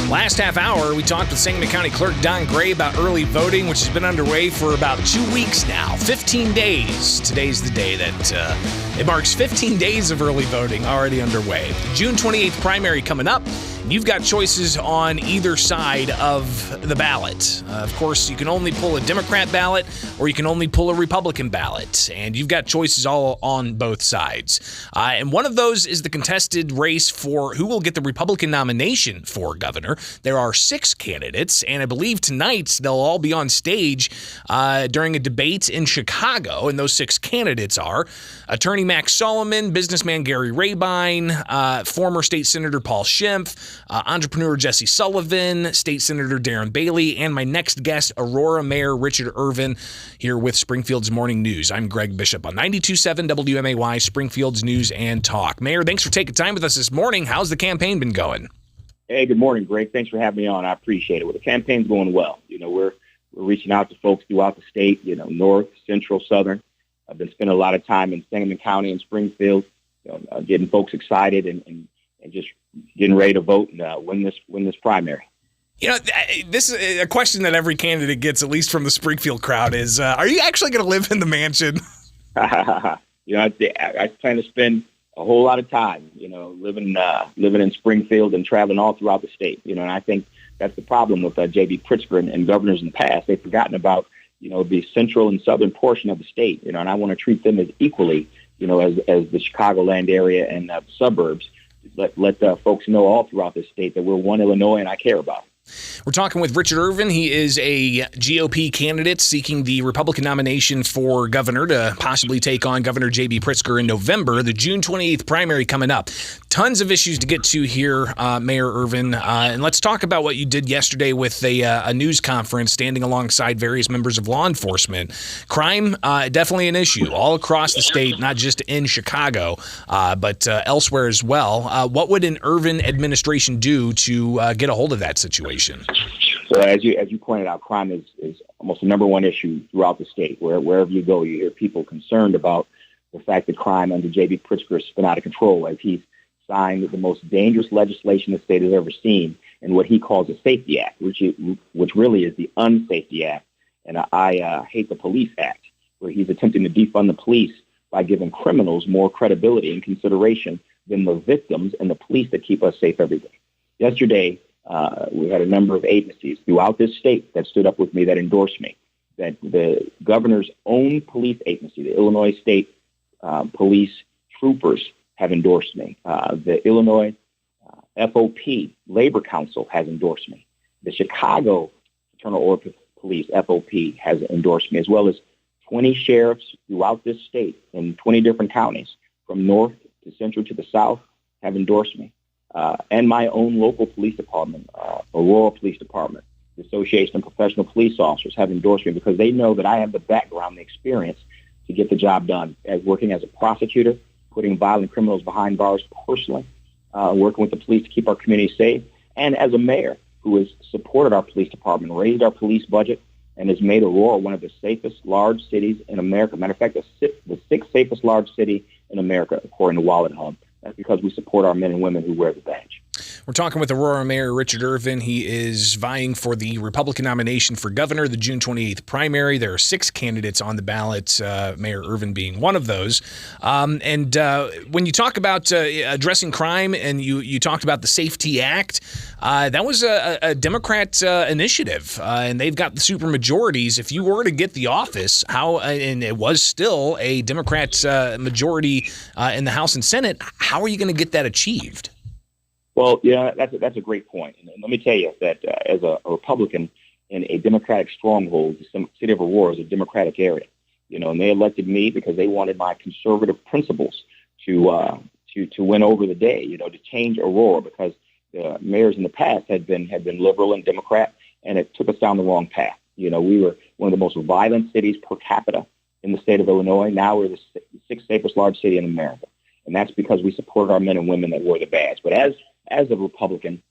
Last half hour, we talked with Sangamon County Clerk Don Gray about early voting, which has been underway for about 2 weeks now. 15 days. Today's the day that it marks 15 days of early voting already underway. June 28th primary coming up. You've got choices on either side of the ballot. Of course, you can only pull a Democrat ballot or you can only pull a Republican ballot. And you've got choices all on both sides. And one of those is the contested race for who will get the Republican nomination for governor. There are 6 candidates, and I believe tonight they'll all be on stage during a debate in Chicago. And those 6 candidates are Attorney Max Solomon, businessman Gary Rabine, former State Senator Paul Schimpf, entrepreneur Jesse Sullivan, State Senator Darren Bailey, and my next guest, Aurora Mayor Richard Irvin, here with Springfield's Morning News. I'm Greg Bishop on 92.7 WMAY, Springfield's News and Talk. Mayor, thanks for taking time with us this morning. How's the campaign been going? Hey, good morning, Greg. Thanks for having me on. I appreciate it. Well, the campaign's going well. We're reaching out to folks throughout the state, north, central, southern. I've been spending a lot of time in Sangamon County and Springfield, getting folks excited and just getting ready to vote and win this primary. This is a question that every candidate gets, at least from the Springfield crowd, is, are you actually going to live in the mansion? I plan to spend a whole lot of time, living in Springfield and traveling all throughout the state. And I think that's the problem with J.B. Pritzker and governors in the past. They've forgotten about, the central and southern portion of the state, and I want to treat them as equally, as the Chicagoland area and the suburbs. Let folks know all throughout the state that we're one Illinois and I care about. We're talking with Richard Irvin. He is a GOP candidate seeking the Republican nomination for governor to possibly take on Governor J.B. Pritzker in November. The June 28th primary coming up. Tons of issues to get to here, Mayor Irvin. And let's talk about what you did yesterday with a news conference standing alongside various members of law enforcement. Crime, definitely an issue all across the state, not just in Chicago, but elsewhere as well. What would an Irvin administration do to get a hold of that situation? So as you pointed out, crime is almost the number one issue throughout the state. Wherever you go, you hear people concerned about the fact that crime under J.B. Pritzker has spun out of control as he's signed the most dangerous legislation the state has ever seen in what he calls a Safety Act, which really is the Unsafety Act. And I hate the Police Act, where he's attempting to defund the police by giving criminals more credibility and consideration than the victims and the police that keep us safe every day. Yesterday, we had a number of agencies throughout this state that stood up with me, that endorsed me, that the governor's own police agency, the Illinois State Police Troopers, have endorsed me. The Illinois FOP, Labor Council, has endorsed me. The Chicago Fraternal Order Police, FOP, has endorsed me, as well as 20 sheriffs throughout this state in 20 different counties, from north to central to the south, have endorsed me. And my own local police department, Aurora Police Department, the Association of Professional Police Officers, have endorsed me because they know that I have the background, the experience to get the job done. As working as a prosecutor, putting violent criminals behind bars personally, working with the police to keep our community safe, and as a mayor who has supported our police department, raised our police budget, and has made Aurora one of the safest large cities in America. Matter of fact, the 6th safest large city in America, according to Wallet Hub. That's because we support our men and women who wear the badge. We're talking with Aurora Mayor Richard Irvin. He is vying for the Republican nomination for governor, the June 28th primary. There are 6 candidates on the ballot, Mayor Irvin being one of those. And when you talk about addressing crime and you talked about the Safety Act, that was a Democrat initiative, and they've got the supermajorities. If you were to get the office, and it was still a Democrat majority in the House and Senate, how are you going to get that achieved? Well, that's a great point. And let me tell you that as a Republican in a Democratic stronghold, the city of Aurora is a Democratic area. And they elected me because they wanted my conservative principles to win over the day. To change Aurora, because the mayors in the past had been liberal and Democrat, and it took us down the wrong path. We were one of the most violent cities per capita in the state of Illinois. Now we're the 6th safest large city in America, and that's because we supported our men and women that wore the badge. But as a Republican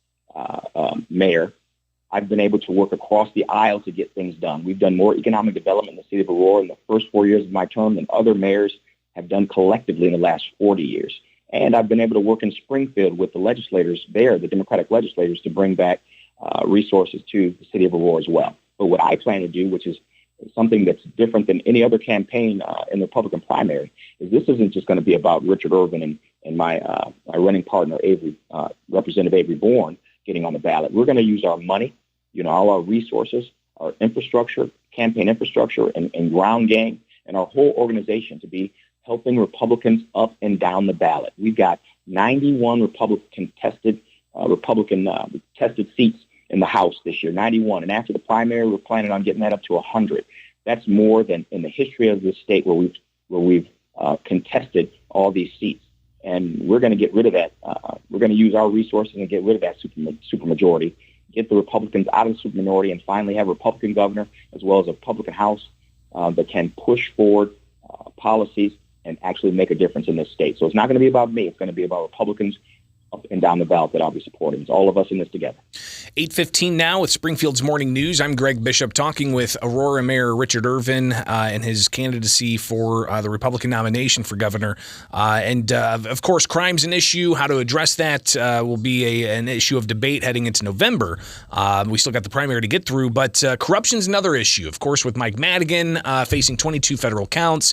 mayor, I've been able to work across the aisle to get things done. We've done more economic development in the city of Aurora in the first 4 years of my term than other mayors have done collectively in the last 40 years. And I've been able to work in Springfield with the legislators there, the Democratic legislators, to bring back resources to the city of Aurora as well. But what I plan to do, which is something that's different than any other campaign in the Republican primary, is this isn't just going to be about Richard Irvin and my running partner, Representative Avery Bourne, getting on the ballot. We're going to use our money, all our resources, our infrastructure, campaign infrastructure, and ground game, and our whole organization to be helping Republicans up and down the ballot. We've got 91 Republican tested seats in the House this year, 91. And after the primary, we're planning on getting that up to 100. That's more than in the history of this state where we've contested all these seats. And we're going to get rid of that. We're going to use our resources and get rid of that supermajority, get the Republicans out of the superminority, and finally have a Republican governor as well as a Republican House that can push forward policies and actually make a difference in this state. So it's not going to be about me. It's going to be about Republicans up and down the ballot that I'll be supporting. It's all of us in this together. 8:15 now with Springfield's Morning News. I'm Greg Bishop talking with Aurora Mayor Richard Irvin and his candidacy for the Republican nomination for governor. Of course, crime's an issue. How to address that will be an issue of debate heading into November. We still got the primary to get through, but corruption's another issue. Of course, with Mike Madigan facing 22 federal counts.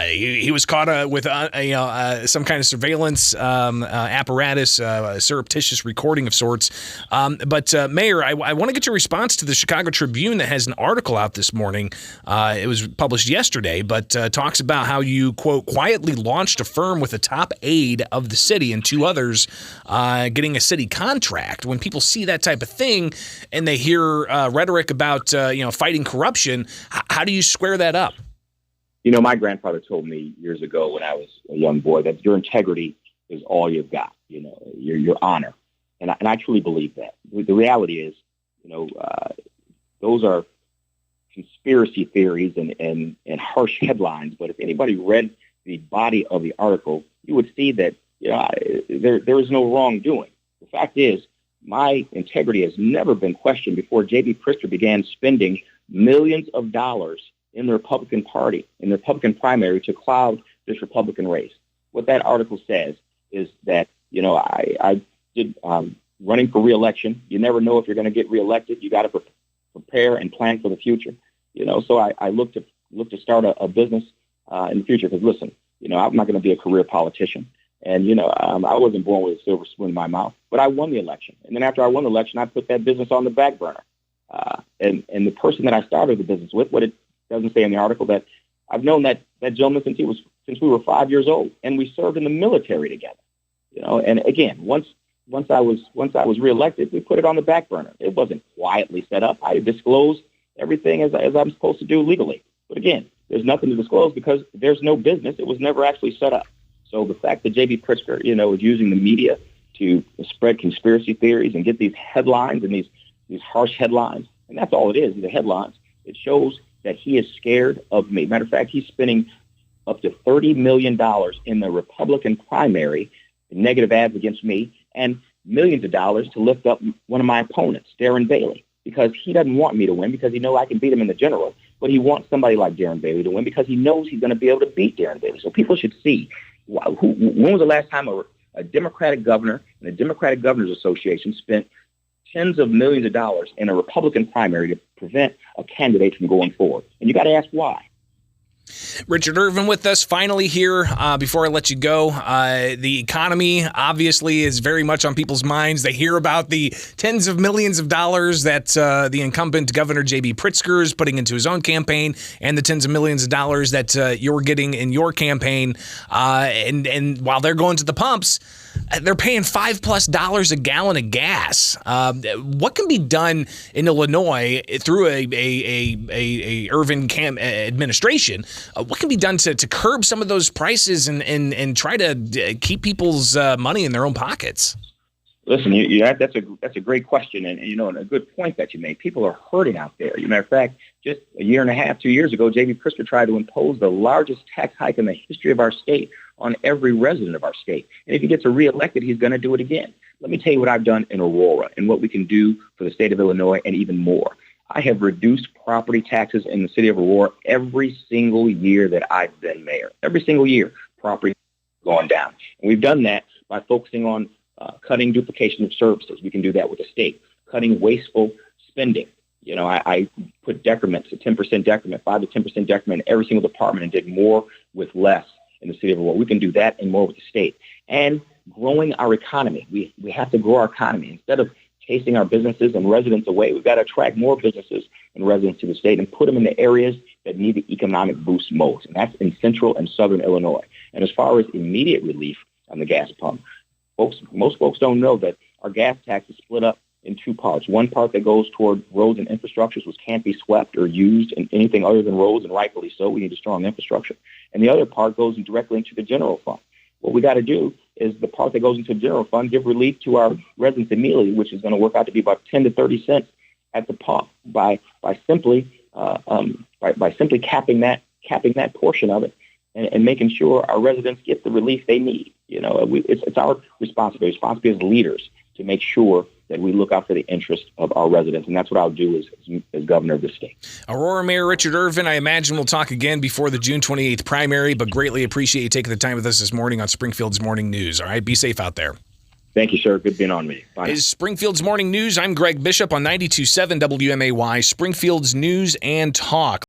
He was caught with some kind of surveillance apparatus, a surreptitious recording of sorts. But Mayor, I want to get your response to the Chicago Tribune that has an article out this morning. It was published yesterday, but talks about how you, quote, quietly launched a firm with a top aide of the city and two others getting a city contract. When people see that type of thing and they hear rhetoric about fighting corruption, how do you square that up? My grandfather told me years ago when I was a young boy that your integrity is all you've got, your honor. And I truly believe that. The reality is, those are conspiracy theories and harsh headlines. But if anybody read the body of the article, you would see that there is no wrongdoing. The fact is, my integrity has never been questioned before J.B. Pritzker began spending millions of dollars in the Republican Party, in the Republican primary, to cloud this Republican race. What that article says is that, I did running for re-election. You never know if you're going to get re-elected. You got to prepare and plan for the future. So I look to start a business in the future because, listen, I'm not going to be a career politician. And, I wasn't born with a silver spoon in my mouth, but I won the election. And then after I won the election, I put that business on the back burner. And the person that I started the business with, what it doesn't say in the article, that I've known that gentleman since we were 5 years old, and we served in the military together. And again, once I was reelected, we put it on the back burner. It wasn't quietly set up. I disclosed everything as I'm supposed to do legally. But again, there's nothing to disclose because there's no business. It was never actually set up. So the fact that J.B. Pritzker, is using the media to spread conspiracy theories and get these headlines and these harsh headlines, and that's all it is, the headlines. It shows that he is scared of me. Matter of fact, he's spending up to $30 million in the Republican primary, negative ads against me, and millions of dollars to lift up one of my opponents, Darren Bailey, because he doesn't want me to win because he knows I can beat him in the general, but he wants somebody like Darren Bailey to win because he knows he's going to be able to beat Darren Bailey. So people should see, when was the last time a Democratic governor and a Democratic Governors Association spent tens of millions of dollars in a Republican primary to prevent a candidate from going forward? And you got to ask why. Richard Irvin with us finally here. Before I let you go, the economy obviously is very much on people's minds. They hear about the tens of millions of dollars that the incumbent Governor J.B. Pritzker is putting into his own campaign and the tens of millions of dollars that you're getting in your campaign. And while they're going to the pumps, they're paying $5+ a gallon of gas. What can be done in Illinois through a Irvin administration? What can be done to curb some of those prices and try to keep people's money in their own pockets? Listen, that's a great question, and a good point that you made. People are hurting out there. Matter of fact, just a year and a half, 2 years ago, J.B. Pritzker tried to impose the largest tax hike in the history of our state on every resident of our state. And if he gets reelected, he's going to do it again. Let me tell you what I've done in Aurora and what we can do for the state of Illinois and even more. I have reduced property taxes in the city of Aurora every single year that I've been mayor. Every single year, property has gone down. And we've done that by focusing on cutting duplication of services. We can do that with the state. cutting wasteful spending. I put decrements, a 10% decrement, 5 to 10% decrement in every single department and did more with less in the city of Aurora. We can do that and more with the state. And growing our economy. We have to grow our economy. Instead of chasing our businesses and residents away, we've got to attract more businesses and residents to the state and put them in the areas that need the economic boost most. And that's in central and southern Illinois. And as far as immediate relief on the gas pump, most folks don't know that our gas tax is split up in two parts. One part that goes toward roads and infrastructures, which can't be swept or used in anything other than roads, and rightfully so. We need a strong infrastructure. And the other part goes directly into the general fund. What we got to do is the part that goes into the general fund, give relief to our residents immediately, which is going to work out to be about 10 to 30 cents at the pump by simply capping that portion of it and making sure our residents get the relief they need. It's our responsibility as leaders to make sure that we look out for the interest of our residents, and that's what I'll do as governor of the state. Aurora Mayor Richard Irvin, I imagine we'll talk again before the June 28th primary, but greatly appreciate you taking the time with us this morning on Springfield's Morning News. All right, be safe out there. Thank you, sir. Good being on me. Bye. Is Springfield's Morning News. I'm Greg Bishop on 92.7 WMAY, Springfield's News and Talk.